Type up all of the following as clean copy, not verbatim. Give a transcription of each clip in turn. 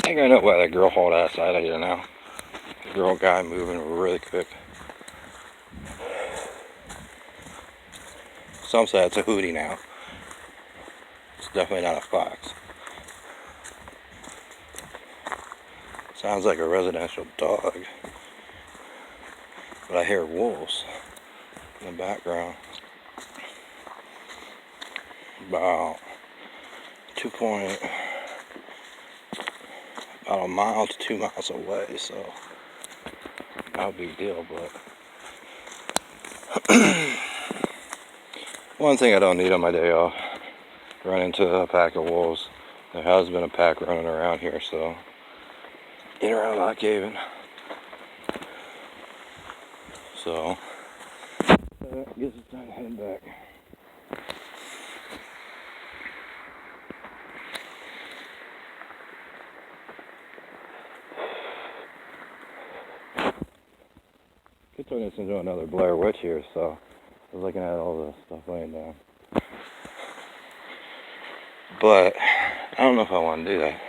I think I know why that girl hauled ass out of here now. The girl guy moving really quick. Some say it's a hootie now. It's definitely not a fox. Sounds like a residential dog. But I hear wolves in the background. About about a mile to 2 miles away, so not a big deal, but one thing I don't need on my day off, run into a pack of wolves. There has been a pack running around here, so in around Lock Haven. So I guess it's time to head back. Could turn this into another Blair Witch here, so I was looking at all the stuff laying down. But I don't know if I want to do that.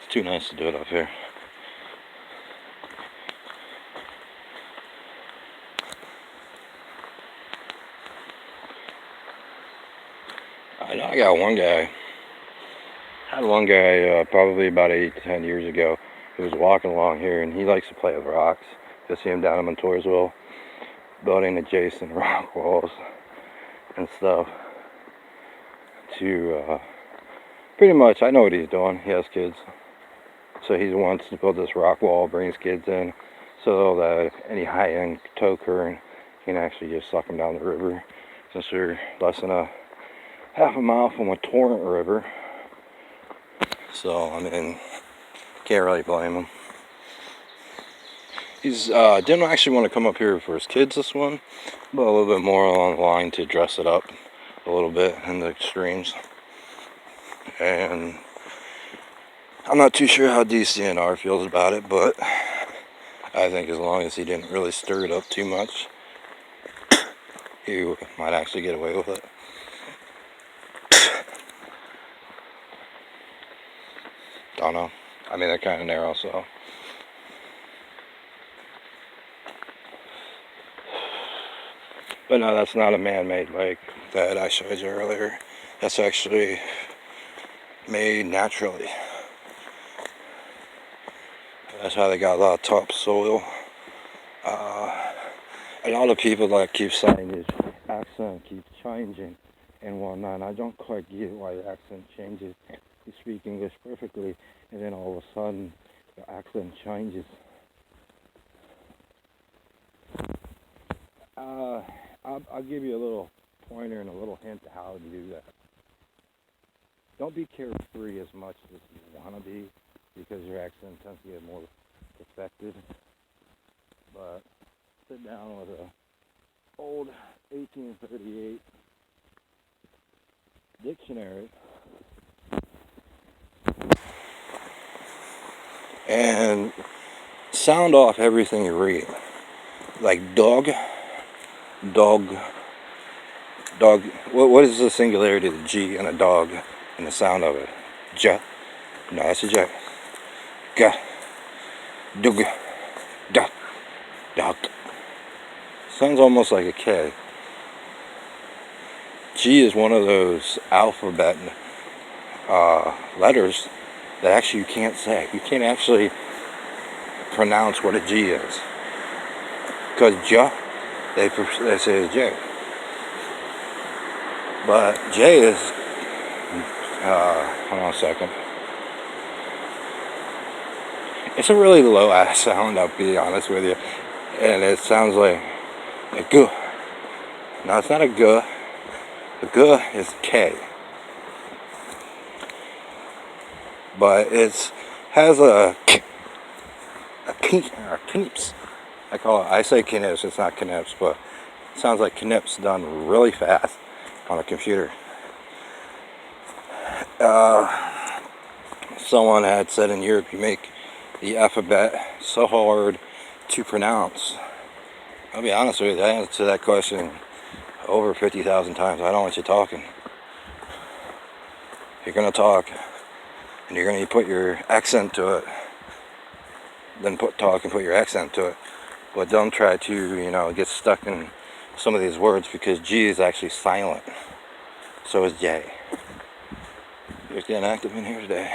It's too nice to do it up here. I know I got one guy. I had one guy probably about 8 to 10 years ago who was walking along here, and he likes to play with rocks. You'll see him down in Montoursville, building adjacent rock walls and stuff to pretty much, I know what he's doing. He has kids, so he wants to build this rock wall, bring his kids in, so that any high-end tow current can actually just suck them down the river, since we're less than a half a mile from a torrent river. So I mean, can't really blame him. He's didn't actually want to come up here for his kids this one, but a little bit more along the line to dress it up a little bit in the extremes. And I'm not too sure how DCNR feels about it, but I think as long as he didn't really stir it up too much, he might actually get away with it. Don't know. I mean, they're kind of narrow, so. But no, that's not a man-made lake that I showed you earlier. That's actually made naturally. That's how they got a lot of topsoil. A lot of people that keep saying his accent keeps changing and whatnot. And I don't quite get why the accent changes. You speak English perfectly, and then all of a sudden, the accent changes. I'll give you a little pointer and a little hint to how to do that. Don't be carefree as much as you want to be, because your accent tends to get more affected. But sit down with a old 1838 dictionary and sound off everything you read. Like dog. What is the singularity of the G in a dog and the sound of it? Ja. No, that's a J. Ga. Dug. Da. Dog. Sounds almost like a K. G is one of those alphabet letters that actually you can't say. You can't actually pronounce what a G is. Because Ja, they say it's J. But J is, hold on a second. It's a really low ass sound, I'll be honest with you. And it sounds like a G. No, it's not a G. The G is K. But it has a knips. I say knips, it's not knips, but it sounds like knips done really fast on a computer. Someone had said in Europe you make the alphabet so hard to pronounce. I'll be honest with you, I answered that question over 50,000 times. I don't want you talking. If you're going to talk, and you're going to put your accent to it, then talk and put your accent to it. But don't try to, you know, get stuck in some of these words, because G is actually silent. So is J. It's getting active in here today.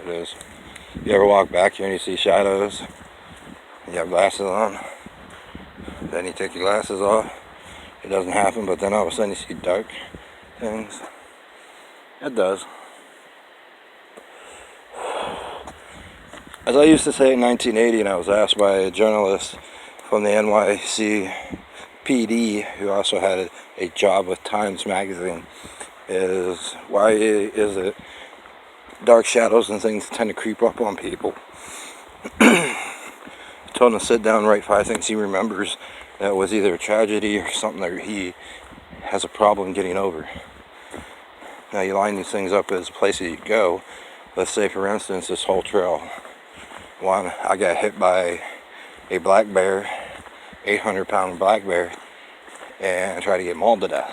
It is. You ever walk back here and you see shadows? You have glasses on. Then you take your glasses off. It doesn't happen, but then all of a sudden you see dark things. It does. As I used to say in 1980, and I was asked by a journalist from the NYCPD, who also had a job with Times Magazine, is why is it dark shadows and things tend to creep up on people? I told him to sit down and write 5 things he remembers that was either a tragedy or something that he has a problem getting over. Now you line these things up as places you go. Let's say, for instance, this whole trail. One, I got hit by a black bear, 800-pound black bear, and tried to get mauled to death.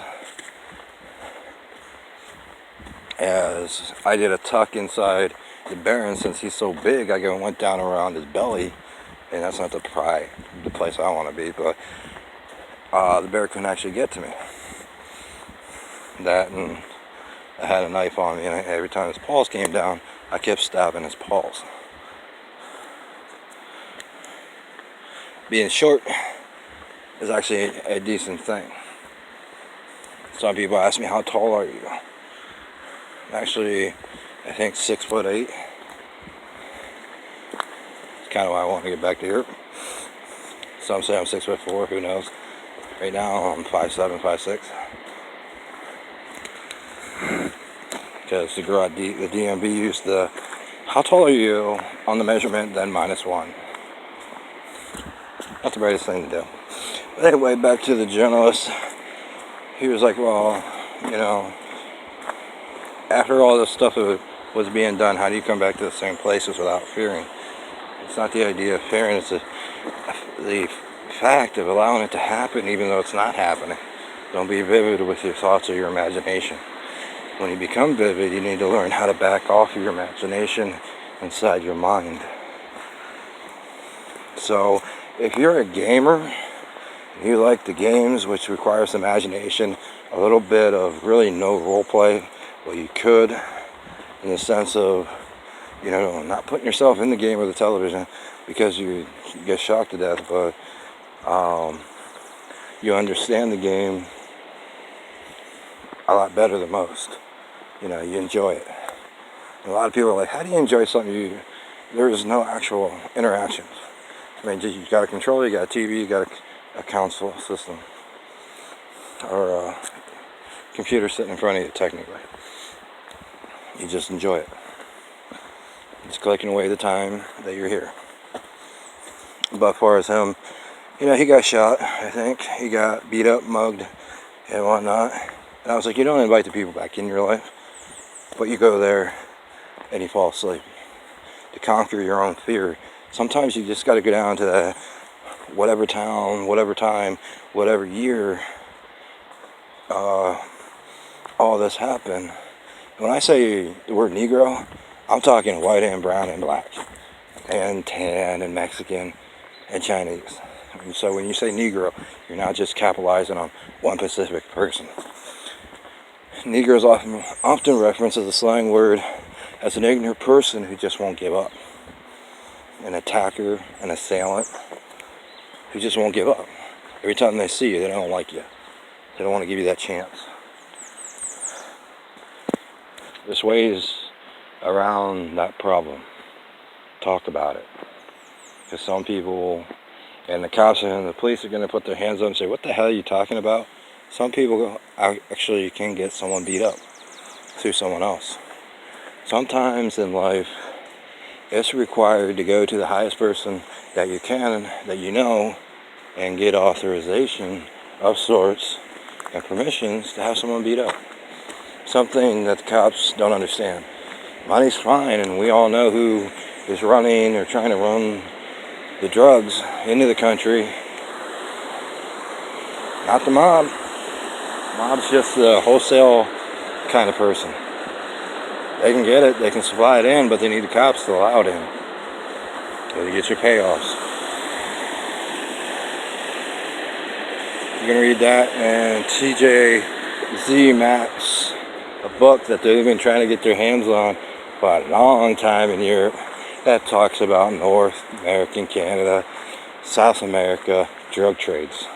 As I did a tuck inside the bear, and since he's so big, I went down around his belly, and that's not the place I want to be, but the bear couldn't actually get to me. That, and I had a knife on me, and every time his paws came down, I kept stabbing his paws. Being short is actually a decent thing. Some people ask me, how tall are you? Actually, I think 6'8". It's kind of why I want to get back to Europe. Some say I'm 6'4", who knows? Right now I'm 5'7", 5'6". Because the DMV used the, how tall are you on the measurement, then -1. Not the brightest thing to do. But anyway, back to the journalist. He was like, well, you know, after all this stuff was being done, how do you come back to the same places without fearing? It's not the idea of fearing, it's the fact of allowing it to happen even though it's not happening. Don't be vivid with your thoughts or your imagination. When you become vivid, you need to learn how to back off your imagination inside your mind. So, if you're a gamer, you like the games which requires imagination, a little bit of really no role play, well, you could, in the sense of, you know, not putting yourself in the game or the television because you get shocked to death, but you understand the game a lot better than most. You know, you enjoy it. And a lot of people are like, how do you enjoy something there is no actual interactions? I mean, you got a controller, you got a TV, you got a console system, or a computer sitting in front of you, technically. You just enjoy it. It's clicking away the time that you're here. But as far as him, you know, he got shot, I think. He got beat up, mugged, and whatnot. And I was like, you don't invite the people back in your life, but you go there and you fall asleep. To conquer your own fear, sometimes you just got to go down to that whatever town, whatever time, whatever year all this happened. When I say the word Negro, I'm talking white and brown and black and tan and Mexican and Chinese. And so when you say Negro, you're not just capitalizing on one specific person. Negro is often referenced as a slang word as an ignorant person who just won't give up. An attacker, an assailant, who just won't give up. Every time they see you, they don't like you. They don't want to give you that chance. There's ways around that problem. Talk about it. Because some people, and the cops and the police are going to put their hands up and say, what the hell are you talking about? Some people actually can get someone beat up through someone else. Sometimes in life, it's required to go to the highest person that you can, that you know, and get authorization of sorts and permissions to have someone beat up. Something that the cops don't understand. Money's fine, and we all know who is running or trying to run the drugs into the country. Not the mob. Mob's just the wholesale kind of person. They can get it, they can supply it in, but they need the cops to allow it in. So you get your payoffs. You can read that and TJZ Maps, a book that they've been trying to get their hands on for a long time in Europe, that talks about North America, Canada, South America drug trades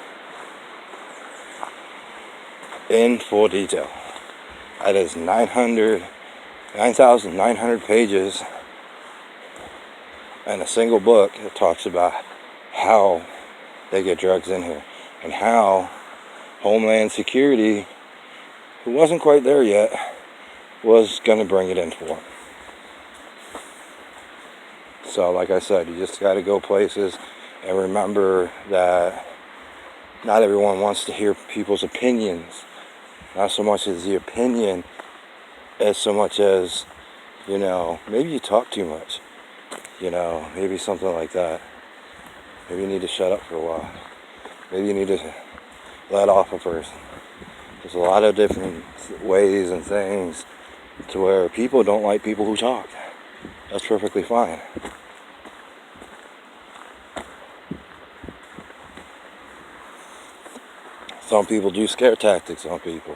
in full detail. That is 9,900 pages and a single book that talks about how they get drugs in here and how Homeland Security, who wasn't quite there yet, was going to bring it in for them. So like I said, you just got to go places and remember that not everyone wants to hear people's opinions. Not so much as the opinion as so much as, you know, maybe you talk too much. You know, maybe something like that. Maybe you need to shut up for a while. Maybe you need to let off a person. There's a lot of different ways and things to where people don't like people who talk. That's perfectly fine. Some people do scare tactics on people.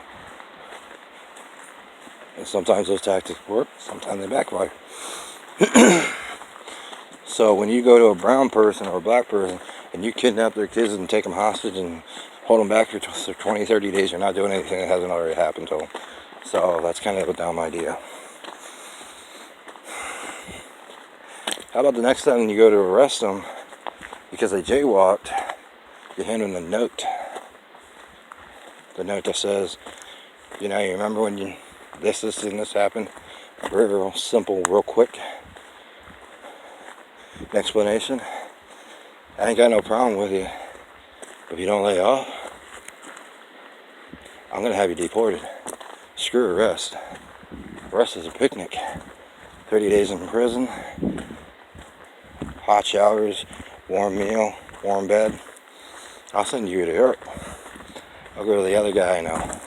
And sometimes those tactics work, sometimes they backfire. So when you go to a brown person or a black person and you kidnap their kids and take them hostage and hold them back for 20, 30 days, you're not doing anything that hasn't already happened to them. So that's kind of a dumb idea. How about the next time you go to arrest them because they jaywalked, you hand them a note. The note that says, you know, you remember when you this and this happened? Real simple, real quick explanation. I ain't got no problem with you. If you don't lay off, I'm gonna have you deported. Screw arrest. Arrest is a picnic. 30 days in prison, hot showers, warm meal, warm bed. I'll send you to Europe. I'll go to the other guy I know.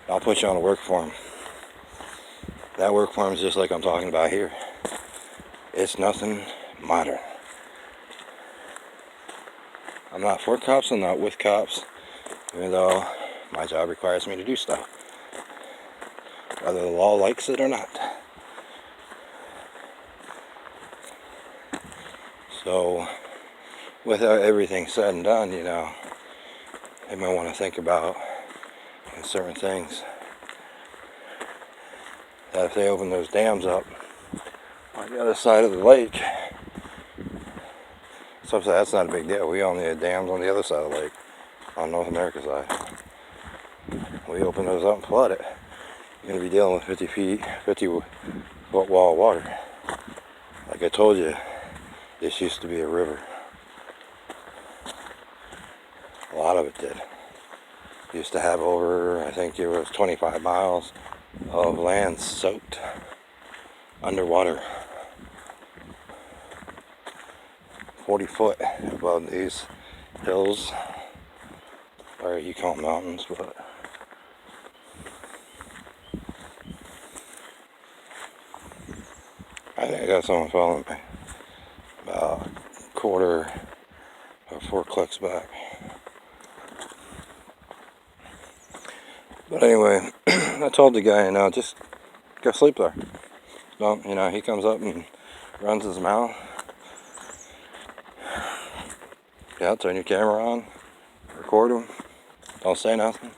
I'll put you on a work form. That work form is just like I'm talking about here. It's nothing modern. I'm not for cops, I'm not with cops, even though my job requires me to do stuff, whether the law likes it or not. So, without everything said and done, you know, they might want to think about certain things. That if they open those dams up on the other side of the lake, so that's not a big deal. We own the dams on the other side of the lake, on North America's side. We open those up and flood it. You're going to be dealing with 50 foot wall of water. Like I told you, this used to be a river. A lot of it did. Used to have over, I think it was 25 miles of land soaked underwater. 40 foot above these hills, or you call them mountains, but I think I got someone following me about a quarter or 4 clicks back. But anyway, I told the guy, you know, just go sleep there. Don't, you know, he comes up and runs his mouth. Yeah, turn your camera on, record him, don't say nothing,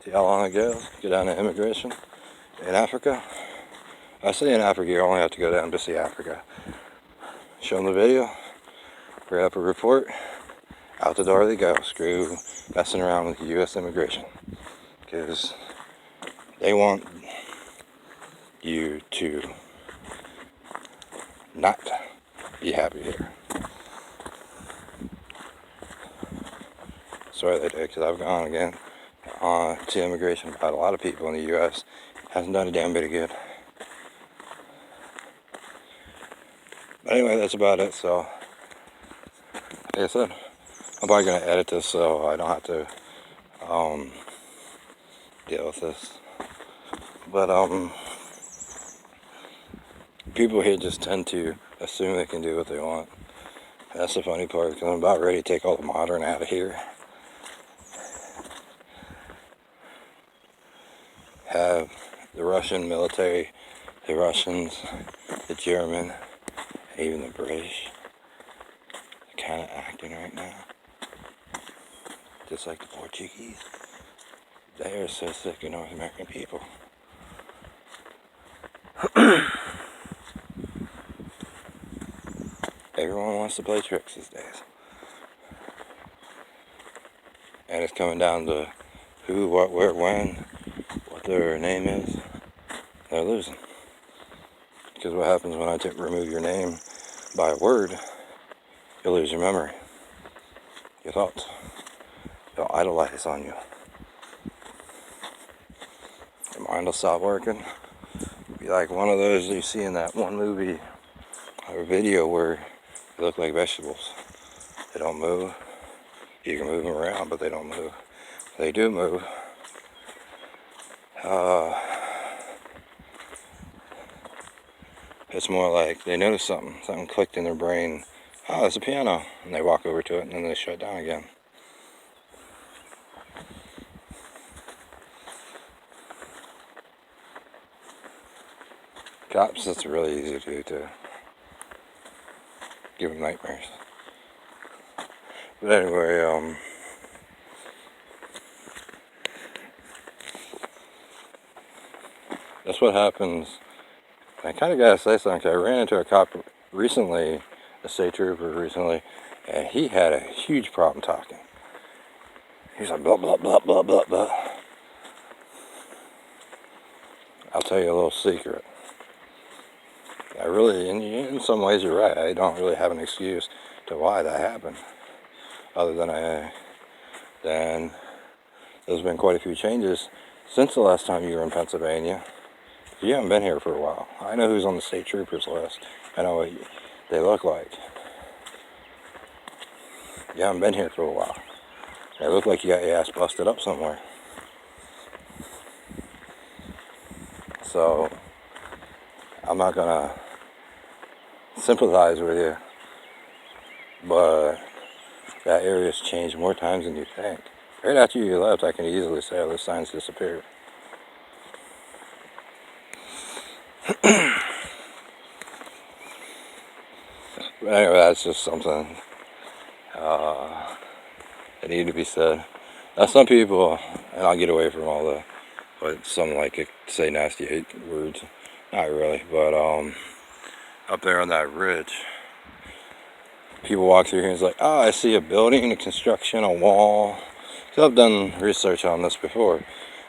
see how long it goes, go down to immigration in Africa. I say in Africa, you only have to go down to see Africa. Show them the video, write up a report, out the door they go. Screw messing around with U.S. immigration, because they want you to not be happy here. Sorry they did, because I've gone again to immigration about a lot of people in the U.S. Hasn't done a damn bit of good. But anyway, that's about it. So, like I said, I'm probably going to edit this so I don't have to deal with this. But people here just tend to assume they can do what they want. That's the funny part, because I'm about ready to take all the modern out of here. Have the Russian military, the Russians, the German, even the British, kind of acting right now just like the Portuguese. They are so sick of North American people. Everyone wants to play tricks these days. And it's coming down to who, what, where, when, what their name is. They're losing. Because what happens when I remove your name by a word, you'll lose your memory, your thoughts. They'll idolize on you. Your mind will stop working. Be like one of those you see in that one movie or video where they look like vegetables. They don't move. You can move them around, but they don't move. They do move. It's more like they notice something clicked in their brain. Oh, it's a piano. And they walk over to it and then they shut down again. Cops, that's really easy to do too. Give them nightmares. But anyway, that's what happens. I kind of gotta say something, 'cause I ran into a cop recently, a state trooper recently, and he had a huge problem talking. He's like, blah, blah, blah, blah, blah, blah. I'll tell you a little secret. I really, in some ways you're right, I don't really have an excuse to why that happened. Other than there's been quite a few changes since the last time you were in Pennsylvania. You haven't been here for a while. I know who's on the state troopers list. I know what they look like. You haven't been here for a while. They look like you got your ass busted up somewhere. So, I'm not gonna sympathize with you, but that area's changed more times than you think. Right after you left, I can easily say all the signs disappeared. But anyway, that's just something that needed to be said. Now, some people, and I'll get away from all the, but some like it say nasty hate words. Not really, but up there on that ridge, people walk through here and it's like, oh, I see a building, a construction, a wall. So I've done research on this before.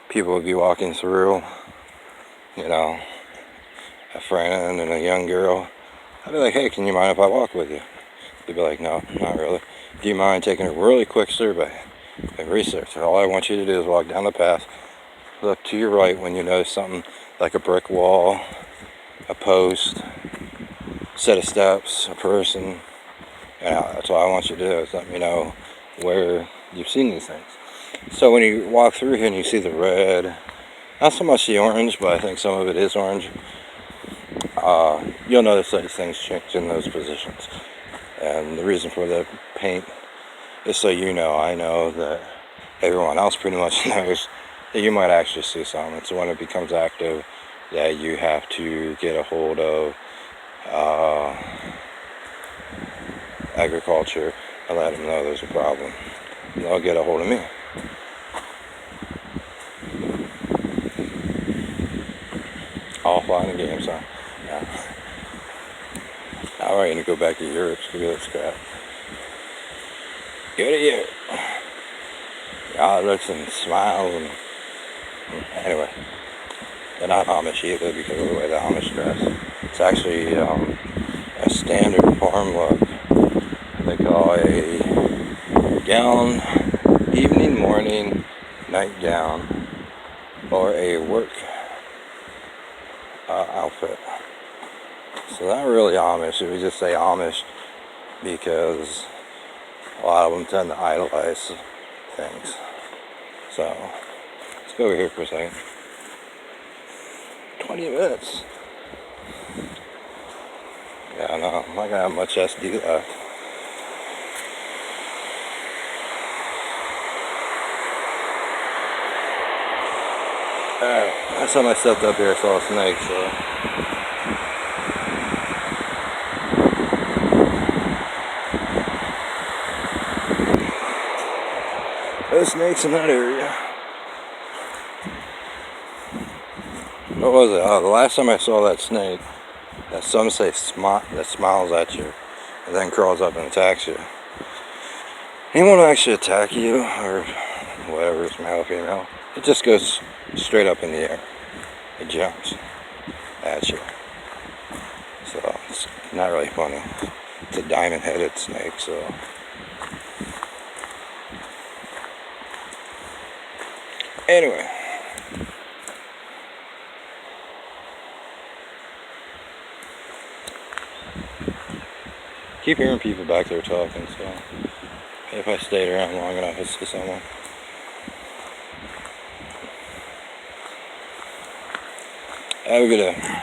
People would be walking through, you know, a friend and a young girl. I'd be like, hey, can you mind if I walk with you? They'd be like, no, not really. Do you mind taking a really quick survey and research? All I want you to do is walk down the path, look to your right when you notice something like a brick wall, a post, set of steps, a person. And that's all I want you to do is let me know where you've seen these things. So when you walk through here and you see the red, not so much the orange, but I think some of it is orange, you'll notice that things change in those positions. And the reason for the paint is so you know, I know that everyone else pretty much knows that you might actually see something. It's when it becomes active that you have to get a hold of agriculture and let them know there's a problem. And they'll get a hold of me. All fun and games, huh? Yeah. Now we're going to go back to Europe, so let's crap. Go to Europe. God looks and smiles and anyway. They're not Amish either because of the way the Amish dress. It's actually a standard farm look. They call a gown, evening, morning, night gown, or a work outfit. So not really Amish. We just say Amish because a lot of them tend to idolize things. So let's go over here for a second. 20 minutes. Yeah, no, I'm not gonna have much SD left. Alright, last time I stepped up here I saw a snake, so. No snakes in that area. What was it? Oh, the last time I saw that snake, that some say that smiles at you and then crawls up and attacks you. He won't actually attack you or whatever, it's male or female. It just goes straight up in the air. It jumps at you. So it's not really funny. It's a diamond-headed snake, so. Anyway. Keep hearing people back there talking, so if I stayed around long enough, I'll see someone. Have a good day.